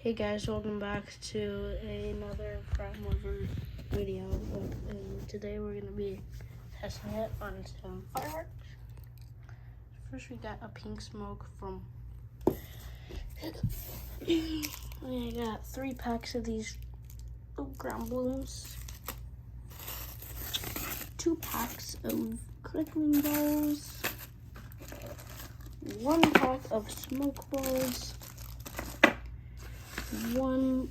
Hey guys, welcome back to another Prime Mover video. And today we're going to be testing it on some fireworks. First we got a pink smoke from... I got 3 packs of these ground balloons. 2 packs of crackling balls. 1 pack of smoke balls. 1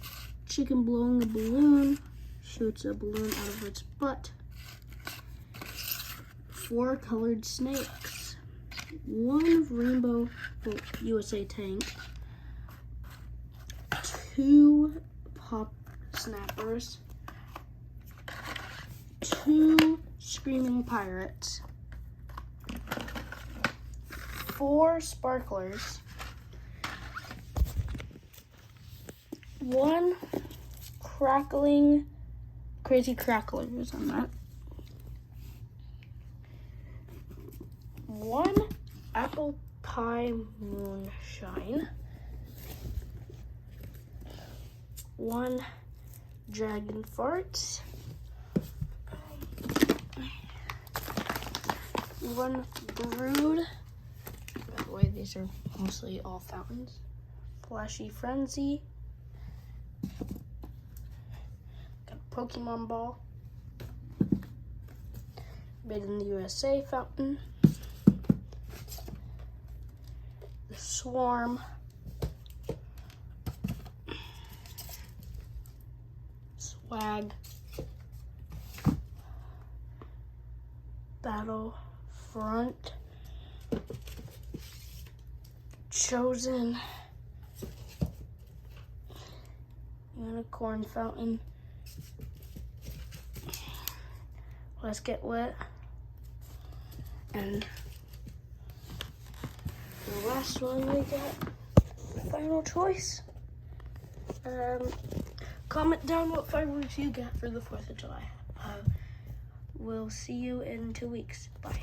chicken blowing a balloon, shoots a balloon out of its butt. 4 colored snakes. 1 rainbow USA tank. 2 pop snappers. 2 screaming pirates. 4 sparklers. 1 crackling, crazy cracklers on that. 1 apple pie moonshine. 1 dragon farts. 1 brood. By the way, these are mostly all fountains. Flashy frenzy. Got a Pokemon ball. Made in the USA fountain. The swarm. Swag. Battlefront. Chosen. Unicorn fountain. Let's get wet. And the last one we got, final choice. Comment down what fireworks you got for the 4th of July. We'll see you in 2 weeks. Bye.